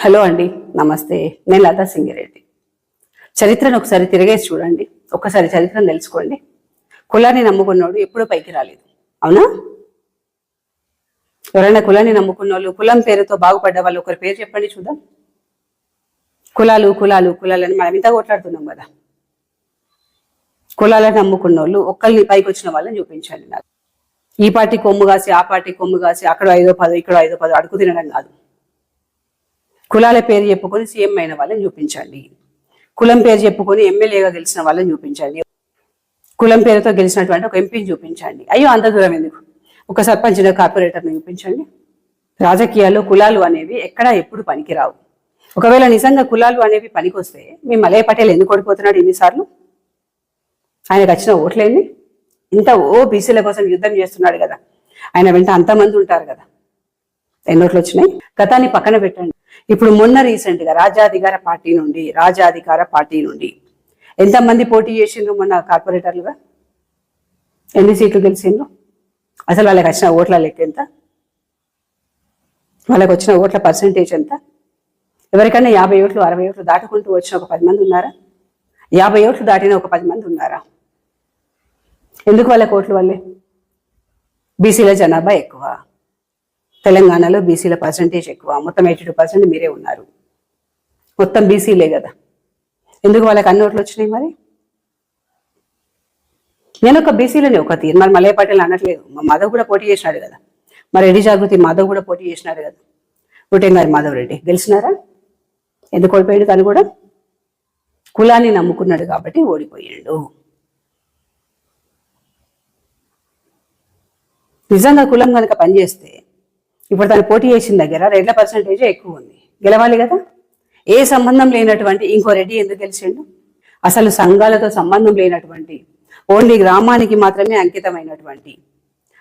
Hello అండి, నమస్తే. నేను లతా సింగిరెడ్డి. చరిత్రను ఒకసారి తిరిగేసి చూడండి, ఒక్కసారి చరిత్రను తెలుసుకోండి. కులాన్ని నమ్ముకున్నోడు ఎప్పుడూ పైకి రాలేదు, అవునా? ఎవరైనా కులాన్ని నమ్ముకున్న వాళ్ళు, కులం పేరుతో బాగుపడ్డ వాళ్ళు ఒకరి పేరు చెప్పండి చూద్దాం. కులాలు కులాలు కులాలని మనం ఇంత కొట్లాడుతున్నాం కదా. కులాలను నమ్ముకున్న వాళ్ళు ఒక్కరిని పైకి వచ్చిన వాళ్ళని చూపించండి నాకు. ఈ పార్టీ కొమ్ము కాసి ఆ పార్టీ కొమ్ము కాసి అక్కడ 5 10 ఇక్కడ 5 10 అడుగు తినడం కాదు. కులాల పేరు చెప్పుకొని సీఎం అయిన వాళ్ళని చూపించండి. కులం పేరు చెప్పుకొని ఎమ్మెల్యేగా గెలిచిన వాళ్ళని చూపించండి. కులం పేరుతో గెలిచినటువంటి ఒక ఎంపీని చూపించండి. అయ్యో అంత దూరం ఎందుకు, ఒక సర్పంచ్ కార్పొరేటర్ని చూపించండి. రాజకీయాల్లో కులాలు అనేవి ఎక్కడా ఎప్పుడు పనికిరావు. ఒకవేళ నిజంగా కులాలు అనేవి పనికొస్తే మీ మలయ పటేల్ ఎందుకు ఓడిపోతున్నాడు ఇన్నిసార్లు? ఆయనకు వచ్చిన ఓట్లేండి. ఇంత బీసీల కోసం యుద్ధం చేస్తున్నాడు కదా, ఆయన వెంట అంతమంది ఉంటారు కదా. ఎన్నోట్లు వచ్చినాయి. గతాన్ని పక్కన పెట్టండి. ఇప్పుడు మొన్న రీసెంట్ గా రాజాధికార పార్టీ నుండి ఎంతమంది పోటీ చేసిండ్రు మొన్న కార్పొరేటర్లుగా? ఎన్ని సీట్లు గెలిచిండ్రు? అసలు వాళ్ళకి వచ్చిన ఓట్ల లెక్క ఎంత? వాళ్ళకి వచ్చిన ఓట్ల పర్సెంటేజ్ ఎంత? ఎవరికైనా 50 ఓట్లు 60 ఓట్లు దాటుకుంటూ వచ్చిన ఒక 10 మంది ఉన్నారా? 50 ఓట్లు దాటిన ఒక 10 మంది ఉన్నారా? ఎందుకు వాళ్ళకి ఓట్లు వల్లే? బీసీల జనాభా ఎక్కువ, తెలంగాణలో బీసీల పర్సెంటేజ్ ఎక్కువ. మొత్తం 82% మీరే ఉన్నారు. మొత్తం బీసీలే కదా. ఎందుకు వాళ్ళకి అన్ని ఓట్లు వచ్చినాయి? మరి నేను ఒక బీసీలోనే ఒక తీరు. మరి మలయ పటేల్ అనట్లేదు. మాధవ్ కూడా పోటీ చేసినాడు కదా. మరి రెడ్డి జాగృతి మాధవ్ కూడా పోటీ చేసినాడు కదా. గారి మాధవ్ రెడ్డి గెలిచినారా? ఎందుకు ఓడిపోయాడు? తను కూడా కులాన్ని నమ్ముకున్నాడు కాబట్టి ఓడిపోయాడు. నిజంగా కులం కనుక పనిచేస్తే ఇప్పుడు తను పోటీ చేసిన దగ్గర రెడ్ల పర్సంటేజ్ ఎక్కువ ఉంది, గెలవాలి కదా. ఏ సంబంధం లేనటువంటి ఇంకో రెడ్డి ఎందుకు గెలిచిండు? అసలు సంఘాలతో సంబంధం లేనటువంటి, ఓన్లీ గ్రామానికి మాత్రమే అంకితమైనటువంటి,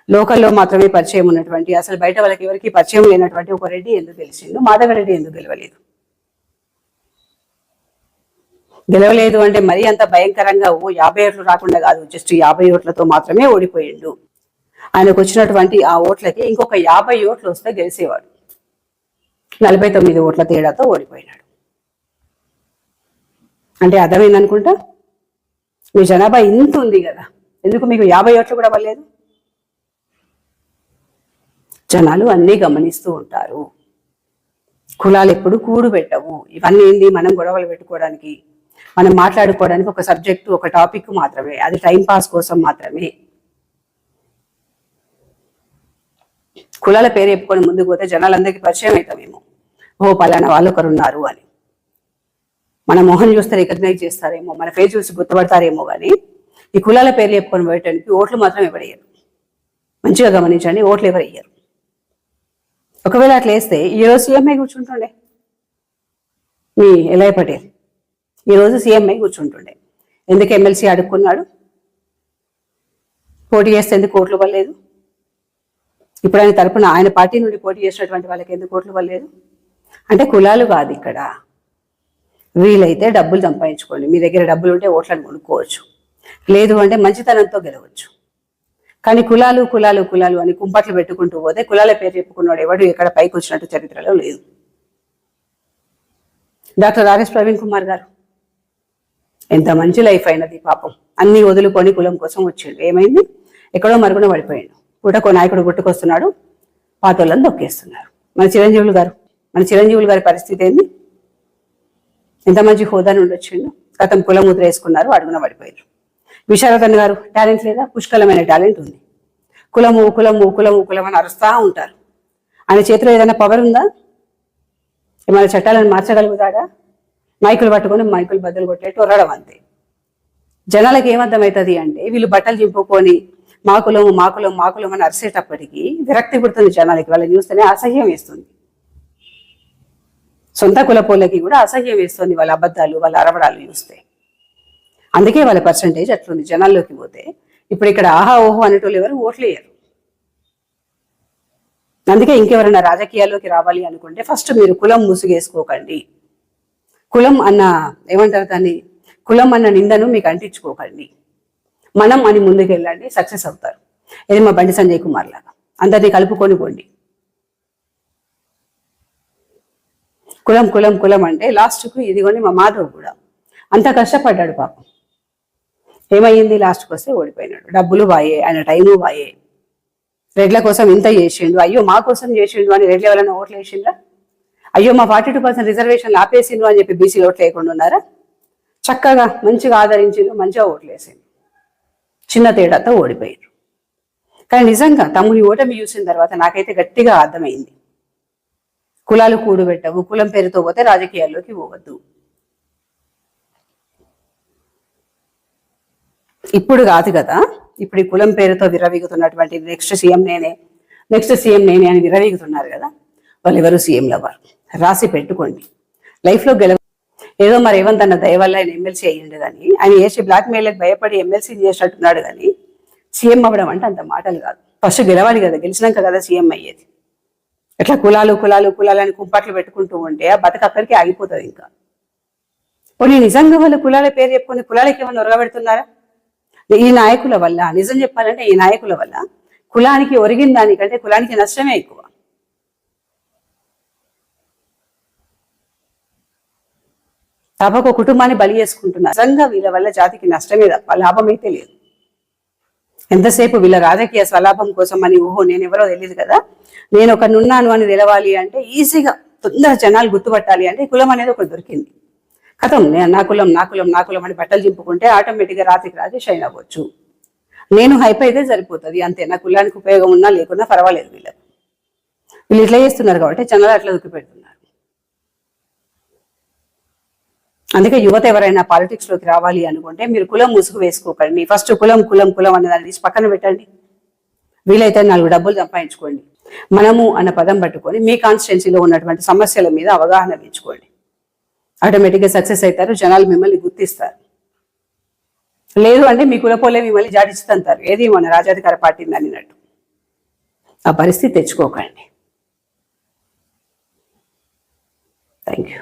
లోకల్లో మాత్రమే పరిచయం ఉన్నటువంటి, అసలు బయట వాళ్ళకి ఎవరికి పరిచయం లేనటువంటి ఒక రెడ్డి ఎందుకు గెలిచిండు? మాధవరెడ్డి ఎందుకు గెలవలేదు? గెలవలేదు అంటే మరీ అంత భయంకరంగా 50 ఓట్లు రాకుండా కాదు, జస్ట్ 50 ఓట్లతో మాత్రమే ఓడిపోయిండు. ఆయనకు వచ్చినటువంటి ఆ ఓట్లకి ఇంకొక 50 ఓట్లు వస్తే గెలిచేవాడు. 49 ఓట్ల తేడాతో ఓడిపోయినాడు. అంటే అర్థమైందనుకుంటా. మీ జనాభా ఇంత ఉంది కదా, ఎందుకు మీకు 50 ఓట్లు కూడా పడలేదు? జనాలు అన్నీ గమనిస్తూ ఉంటారు. కులాలు ఎప్పుడు కూడు పెట్టవు. ఇవన్నీ ఏంది, మనం గొడవలు పెట్టుకోవడానికి, మనం మాట్లాడుకోవడానికి ఒక సబ్జెక్టు, ఒక టాపిక్ మాత్రమే. అది టైం పాస్ కోసం మాత్రమే. కులాల పేరు చెప్పుకొని ముందుకు పోతే జనాలందరికీ పరిచయం అవుతామేమో, పలానా వాళ్ళు ఒకరు ఉన్నారు అని. మన మొహం చూస్తే రికగ్నైజ్ చేస్తారేమో, మన ఫేస్ చూసి గుర్తుపడతారేమో. కానీ ఈ కులాల పేరు చెప్పుకొని పోయటానికి ఓట్లు మాత్రం ఎవరయ్యారు. మంచిగా గమనించండి, ఓట్లు ఎవరయ్యారు. ఒకవేళ అట్లా వేస్తే ఈరోజు సీఎంఐ కూర్చుంటుండే మీ ఎలయ పటేల్. ఈరోజు సీఎంఐ కూర్చుంటుండే. ఎందుకు ఎమ్మెల్సీ అడుక్కున్నాడు? పోటీ చేస్తే ఎందుకు ఓట్లు పడలేదు? ఇప్పుడు ఆయన తరపున, ఆయన పార్టీ నుండి పోటీ చేసినటువంటి వాళ్ళకి ఎందుకు ఓట్లు పడలేదు? అంటే కులాలు కాదు ఇక్కడ. వీలైతే డబ్బులు సంపాదించుకోండి. మీ దగ్గర డబ్బులు ఉంటే ఓట్లను కొనుక్కోవచ్చు, లేదు అంటే మంచితనంతో గెలవచ్చు. కానీ కులాలు కులాలు కులాలు అని కుంపట్లు పెట్టుకుంటూ పోతే కులాల పేరు చెప్పుకున్నాడు ఎవడు ఎక్కడ పైకి వచ్చినట్టు చరిత్రలో లేదు. డాక్టర్ ఆర్ఎస్ ప్రవీణ్ కుమార్ గారు ఎంత మంచి లైఫ్ అయినది పాపం. అన్ని వదులుకొని కులం కోసం వచ్చిండు. ఏమైంది? ఎక్కడో మరుగున పడిపోయాడు. పూటకో నాయకుడు గుట్టుకొస్తున్నాడు, పాతోళ్ళని దొక్కేస్తున్నారు. మన చిరంజీవులు గారి పరిస్థితి ఏంది? ఎంత మంచి హోదా నుండి వచ్చిండు, గతం కులం ముద్ర వేసుకున్నారు, అడుగున పడిపోయారు. విశారదన్ గారు టాలెంట్ లేదా? పుష్కలమైన టాలెంట్ ఉంది. కులము కులము కులము కులం అని అరుస్తా ఉంటారు. ఆయన చేతిలో ఏదైనా పవర్ ఉందా? ఏమైనా చట్టాలను మార్చగలుగుతాడా? మైకులు పట్టుకొని మైకులు బద్దలు కొట్టేట్టు ఒరడం అంతే. జనాలకు ఏమర్థమవుతుంది అంటే, వీళ్ళు బట్టలు చింపుకొని మా కులము మా కులం మా కులం అని అరిసేటప్పటికీ విరక్తి పుడుతుంది జనాలకి. వాళ్ళని చూస్తేనే అసహ్యం వేస్తుంది. సొంత కులపోళ్ళకి కూడా అసహ్యం వేస్తుంది వాళ్ళ అబద్ధాలు, వాళ్ళ అరవడాలు చూస్తే. అందుకే వాళ్ళ పర్సంటేజ్ అట్లుంది. జనాల్లోకి పోతే ఇప్పుడు ఇక్కడ ఆహా ఓహో అనేటోళ్ళు ఎవరు ఓట్లు వేయరు. అందుకే ఇంకెవరైనా రాజకీయాల్లోకి రావాలి అనుకుంటే ఫస్ట్ మీరు కులం ముసుగేసుకోకండి. కులం అన్న ఏమంటారు దాన్ని, కులం అన్న నిందను మీకు అంటించుకోకండి. మనం అని ముందుకు వెళ్ళండి, సక్సెస్ అవుతారు. ఇది మా బండి సంజయ్ కుమార్ లాగా అందరినీ కలుపుకొని పోండి. కులం కులం కులం అంటే లాస్ట్కు ఇదిగోని మా మాధవ్ కూడా అంత కష్టపడ్డాడు పాపం. ఏమయ్యింది? లాస్ట్కి వస్తే ఓడిపోయినాడు. డబ్బులు వాయే, ఆయన టైము వాయే. రెడ్ల కోసం ఇంత చేసిండు, అయ్యో మా కోసం చేసిండు అని రెడ్లు ఎవరైనా ఓట్లు వేసిండ్రా? అయ్యో మా 42% రిజర్వేషన్లు ఆపేసిండు అని చెప్పి బీసీలు ఓట్లు వేయకుండా ఉన్నారా? చక్కగా మంచిగా ఆదరించిండు, మంచిగా ఓట్లు వేసిండు, చిన్న తేడాతో ఓడిపోయారు. కానీ నిజంగా తమ్ముని ఓటమి చూసిన తర్వాత నాకైతే గట్టిగా అర్థమైంది, కులాలు కూడుబెట్టవు, కులం పేరుతో పోతే రాజకీయాల్లోకి పోవద్దు. ఇప్పుడు కాదు కదా, ఇప్పుడు ఈ కులం పేరుతో విర్రవీగుతున్నటువంటి నెక్స్ట్ సీఎం నేనే అని విర్రవీగుతున్నారు కదా, వాళ్ళు ఎవరు సీఎంలు అవ్వరు. రాసి పెట్టుకోండి. లైఫ్లో ఏదో మరి రేవంత్ అన్న దయ వల్ల ఆయన ఎమ్మెల్సీ అయ్యిండు, కానీ ఆయన చేసి బ్లాక్ మెయిల్కి భయపడి ఎమ్మెల్సీ చేసినట్టున్నాడు. కానీ సీఎం అవ్వడం అంటే అంత మాటలు కాదు. ఫస్ట్ గెలవాలి కదా, గెలిచినాక కదా సీఎం అయ్యేది. ఎట్లా కులాలు కులాలు కులాలని కుంపట్లు పెట్టుకుంటూ ఉంటే ఆ బతక అక్కడికి ఆగిపోతుంది. ఇంకా పోనీ నిజంగా వాళ్ళు కులాల పేరు చెప్పుకొని కులాలకి ఏమైనా ఒరగబెడుతున్నారా? ఈ నాయకుల వల్ల, నిజం చెప్పాలంటే ఈ నాయకుల వల్ల కులానికి ఒరిగిన దానికంటే కులానికి నష్టమే ఎక్కువ. తప్పక కుటుంబాన్ని బలి చేసుకుంటున్నారు. నిజంగా వీళ్ళ వల్ల జాతికి నష్టమే తప్ప లాభం అయితే లేదు. ఎంతసేపు వీళ్ళ రాజకీయ స్వలాభం కోసం అని, ఓహో నేను ఎవరో తెలియదు కదా, నేను ఒకనున్నాను అని తెలవాలి అంటే, ఈజీగా తొందర జనాలు గుర్తుపట్టాలి అంటే కులం అనేది ఒకటి దొరికింది. కథం నా కులం నా కులం నా కులం అని బట్టలు చింపుకుంటే ఆటోమేటిక్గా రాత్రికి రాత్రి షైన్ అవ్వచ్చు. నేను హైప్ అయితే సరిపోతుంది అంతే. నా కులానికి ఉపయోగం ఉన్నా లేకున్నా పర్వాలేదు. వీళ్ళు ఇట్లా చేస్తున్నారు కాబట్టి జనాలు అట్లా దుక్కి పెడుతున్నారు. అందుకే యువత ఎవరైనా పాలిటిక్స్ లోకి రావాలి అనుకుంటే మీరు కులం ముసుగు వేసుకోకండి. ఫస్ట్ కులం కులం కులం అనే దాన్ని తీసి పక్కన పెట్టండి. వీలైతే 4 డబ్బులు సంపాదించుకోండి. మనము అన్న పదం పట్టుకొని మీ కాన్స్టిట్యున్సీలో ఉన్నటువంటి సమస్యల మీద అవగాహన పెంచుకోండి. ఆటోమేటిక్గా సక్సెస్ అవుతారు. జనాలు మిమ్మల్ని గుర్తిస్తారు. లేదు అంటే మీ కులపోలే మిమ్మల్ని జాడిస్తుంటారు. ఏది మన రాజాధికార పార్టీని అన్నట్టు. ఆ పరిస్థితి తెచ్చుకోకండి. Thank you.